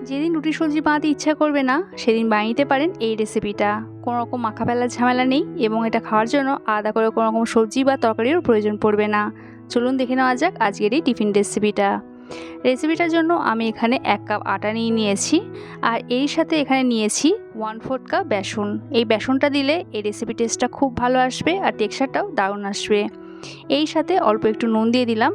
যেদিন রুটি সবজি বানাতে ইচ্ছা করবে না সেদিন বানিয়ে নিতে পারেন এই রেসিপিটা। কোনো রকম মাখা ফেলার ঝামেলা নেই এবং এটা খাওয়ার জন্য আলাদা করে কোনো রকম সবজি বা তরকারিরও প্রয়োজন পড়বে না। চলুন দেখে নেওয়া যাক আজকের এই টিফিন রেসিপিটার জন্য আমি এখানে 1 কাপ আটা নিয়েছি আর এর সাথে এখানে নিয়েছি 1/4 কাপ বেসন। এই বেসনটা দিলে এই রেসিপি টেস্টটা খুব ভালো আসবে আর টেক্সচারটাও দারুণ আসবে। এই সাথে অল্প একটু নুন দিয়ে দিলাম।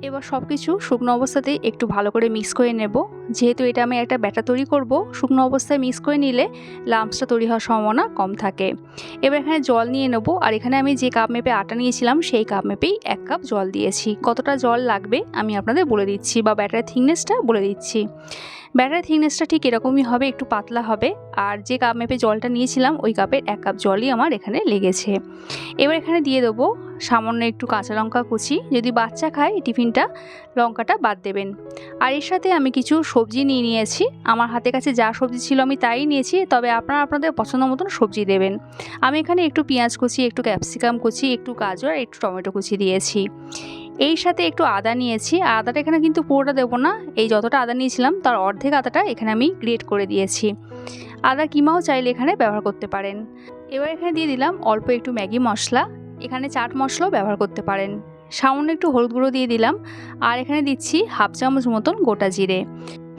এবার সব কিছু শুকনো অবস্থাতেই একটু ভালো করে মিক্স করে নেব। যেহেতু এটা আমি একটা ব্যাটার তৈরি করব, শুকনো অবস্থায় মিক্স করে নিলে লাম্পসটা তৈরি হওয়ার সম্ভাবনা কম থাকে। এবার এখানে জল নিয়ে নেব আর এখানে আমি যে কাপ মেপে আটা নিয়েছিলাম সেই কাপ মেপেই 1 কাপ জল দিয়েছি। কতটা জল লাগবে আমি আপনাদের বলে দিচ্ছি বা ব্যাটারের থিকনেসটা বলে দিচ্ছি। ব্যাটারের থিকনেসটা ঠিক এরকমই হবে, একটু পাতলা হবে। আর যে কাপ মেপে জলটা নিয়েছিলাম ওই কাপের 1 কাপ জলই আমার এখানে লেগেছে। এবার এখানে দিয়ে দেবো সামান্য একটু কাঁচা লঙ্কা কুচি। যদি বাচ্চা খায় টিফিনটা লঙ্কাটা বাদ দেবেন। আর এর সাথে আমি কিছু সবজি নিয়েছি। আমার হাতের কাছে যা সবজি ছিল আমি তাই নিয়েছি, তবে আপনারা আপনাদের পছন্দ মতন সবজি দেবেন। আমি এখানে একটু পেঁয়াজ কুচি, একটু ক্যাপসিকাম কুচি, একটু গাজর আর একটু টমেটো কুচি দিয়েছি। এই সাথে একটু আদা নিয়েছি। আদাটা এখানে কিন্তু পুরোটা দেবো না, এই যতটা আদা নিয়েছিলাম তার অর্ধেক আদাটা এখানে আমি গ্রেট করে দিয়েছি। আদা কিমাও চাইলে এখানে ব্যবহার করতে পারেন। এবার এখানে দিয়ে দিলাম অল্প একটু ম্যাগি মশলা, এখানে চাট মশলাও ব্যবহার করতে পারেন। সামান্য একটু হলুদ গুঁড়ো দিয়ে দিলাম আর এখানে দিচ্ছি 1/2 চামচ মতন গোটা জিরে।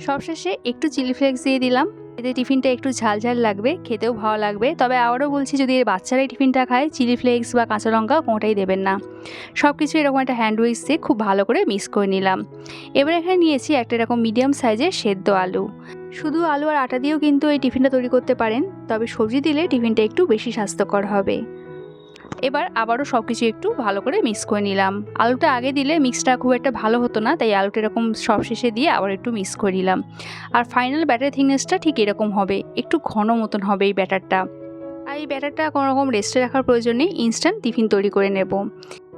সবশেষে একটু চিলি ফ্লেক্স দিয়ে দিলাম। এতে টিফিনটা একটু ঝাল ঝাল লাগবে, খেতেও ভালো লাগবে। তবে আবারও বলছি, যদি বাচ্চারা টিফিনটা খায় চিলি ফ্লেক্স বা কাঁচা লঙ্কা কোনোটাই দেবেন না। সব কিছু এরকম একটা হ্যান্ড উইক্স দিয়ে খুব ভালো করে মিক্স করে নিলাম। এবার এখানে নিয়েছি একটা এরকম মিডিয়াম সাইজের সেদ্ধ আলু। শুধু আলু আর আটা দিয়েও কিন্তু এই টিফিনটা তৈরি করতে পারেন, তবে সবজি দিলে টিফিনটা একটু বেশি স্বাস্থ্যকর হবে। এবার আবারও সব কিছু একটু ভালো করে মিক্স করে নিলাম। আলুটা আগে দিলে মিক্সটা খুব একটা ভালো হতো না, তাই আলুটা এরকম সব শেষে দিয়ে আবার একটু মিক্স করে নিলাম। আর ফাইনাল ব্যাটার থিকনেসটা ঠিক এরকম হবে, একটু ঘন মতন হবে এই ব্যাটারটা। আর এই ব্যাটারটা কোনো রকম রেস্টে রাখার প্রয়োজন নেই, ইনস্ট্যান্ট টিফিন তৈরি করে নেব।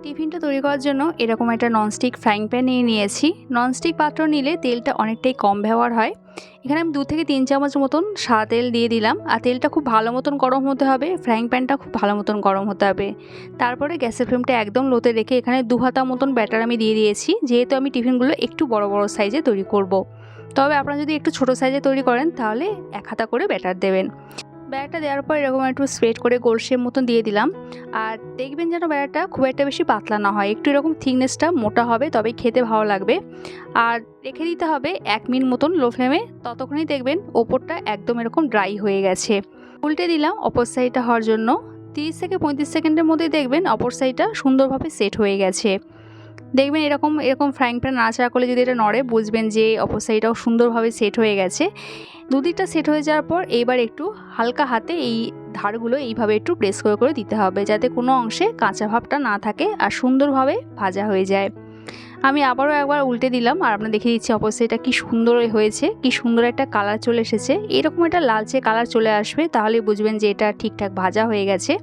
টিফিনটা তৈরি করার জন্য এরকম একটা ননস্টিক ফ্রাইং প্যান নিয়েছি। ননস্টিক পাত্র নিলে তেলটা অনেকটাই কম ব্যবহার হয়। এখানে আমি 2 থেকে 3 চামচ মতন সাদা তেল দিয়ে দিলাম। আর তেলটা খুব ভালো মতন গরম হতে হবে, ফ্রাইং প্যানটা খুব ভালো মতন গরম হতে হবে। তারপরে গ্যাসের ফ্লেমটা একদম লোতে রেখে এখানে 2 হাতা মতন ব্যাটার আমি দিয়ে দিয়েছি। যেহেতু আমি টিফিনগুলো একটু বড় বড় সাইজে তৈরি করব, তবে আপনারা যদি একটু ছোট সাইজে তৈরি করেন তাহলে 1 হাতা করে ব্যাটার দেবেন। ব্যাটারটা দেওয়ার পর এরকম একটু স্প্রেড করে গোল শেপ মতন দিয়ে দিলাম। আর দেখবেন যেন ব্যাটারটা খুব একটা বেশি পাতলা না হয়, একটু এরকম থিকনেসটা মোটা হবে, তবে খেতে ভালো লাগবে। আর রেখে দিতে হবে 1 মিনিট মতন লো ফ্লেমে। ততক্ষণই দেখবেন ওপরটা একদম এরকম ড্রাই হয়ে গেছে। উল্টে দিলাম অপর সাইডটা হওয়ার জন্য। 30 থেকে 35 সেকেন্ডের মধ্যেই দেখবেন অপর সাইডটা সুন্দরভাবে সেট হয়ে গেছে। দেখবেন এরকম ফ্রাইং প্যান নাড়াচাড়া করলে যদি এটা নড়ে, বুঝবেন যে অপর সাইডটাও সুন্দরভাবে সেট হয়ে গেছে। দুদিকটা সেট হয়ে যাওয়ার পর এইবার একটু হালকা হাতে এই ধারগুলো এইভাবে একটু প্রেস করে করে দিতে হবে, যাতে কোনো অংশে কাঁচা ভাবটা না থাকে আর সুন্দরভাবে ভাজা হয়ে যায়। আমি আবারও একবার উল্টে দিলাম আর আপনার দেখিয়ে দিচ্ছি অপর সাইডটা কি সুন্দর হয়েছে, কি সুন্দর একটা কালার চলে এসেছে। এরকম একটা লালচে কালার চলে আসবে, তাহলে বুঝবেন যে এটা ঠিকঠাক ভাজা হয়ে গেছে।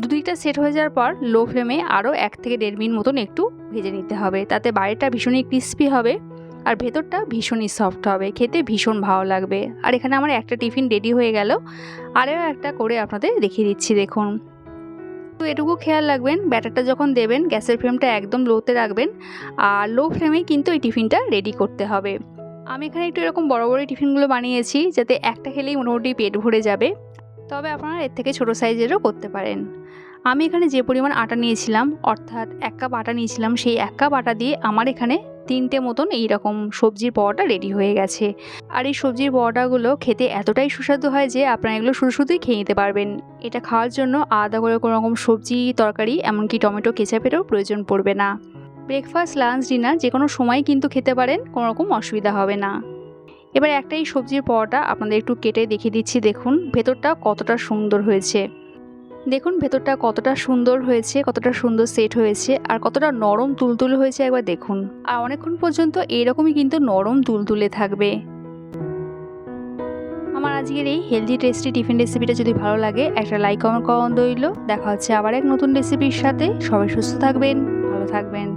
দুদিকটা সেট হয়ে যাওয়ার পর লো ফ্লেমে আরও 1 থেকে 1.5 মিনিট মতন একটু ভেজে নিতে হবে, তাতে বাইরেটা ভীষণই ক্রিস্পি হবে আর ভেতরটা ভীষণই সফট হবে, খেতে ভীষণ ভালো লাগবে। আর এখানে আমার একটা টিফিন রেডি হয়ে গেল। আরও একটা করে আপনাদের দেখিয়ে দিচ্ছি, দেখুন। তো এটুকু খেয়াল রাখবেন, ব্যাটারটা যখন দেবেন গ্যাসের ফ্লেমটা একদম লোতে রাখবেন আর লো ফ্লেমেই কিন্তু এই টিফিনটা রেডি করতে হবে। আমি এখানে একটু এরকম বড় বড় টিফিনগুলো বানিয়েছি, যাতে একটা খেলেই মোটামুটি পেট ভরে যাবে। তবে আপনারা এর থেকে ছোটো সাইজেরও করতে পারেন। আমি এখানে যে পরিমাণ আটা নিয়েছিলাম, অর্থাৎ 1 কাপ আটা নিয়েছিলাম, সেই 1 কাপ আটা দিয়ে আমার এখানে 3টে মতন এইরকম সবজির পরোটা রেডি হয়ে গেছে। আর এই সবজির পরোটাগুলো খেতে এতটাই সুস্বাদু হয় যে আপনারা এগুলো শুধুই খেয়ে নিতে পারবেন। এটা খাওয়ার জন্য আলাদা করে কোনো রকম সবজি, তরকারি, এমনকি টমেটো কেচাপেরও প্রয়োজন পড়বে না। ব্রেকফাস্ট, লাঞ্চ, ডিনার যে কোনো সময় কিন্তু খেতে পারেন, কোনো রকম অসুবিধা হবে না। এবার একটাই সবজির পরোটা আপনাদের একটু কেটে দেখিয়ে দিচ্ছি, দেখুন ভেতরটা কতটা সুন্দর হয়েছে। দেখুন ভেতরটা কতটা সুন্দর হয়েছে, কতটা সুন্দর সেট হয়েছে আর কতটা নরম তুলতুলে হয়েছে, একবার দেখুন। আর অনেকক্ষণ পর্যন্ত এরকমই কিন্তু নরম তুলতুলে থাকবে। আমার আজকের এই হেলদি টেস্টি টিফিন রেসিপিটা যদি ভালো লাগে একটা লাইক কমেন্ট করুন। দেখা হচ্ছে আবার এক নতুন রেসিপির সাথে। সবাই সুস্থ থাকবেন, ভালো থাকবেন।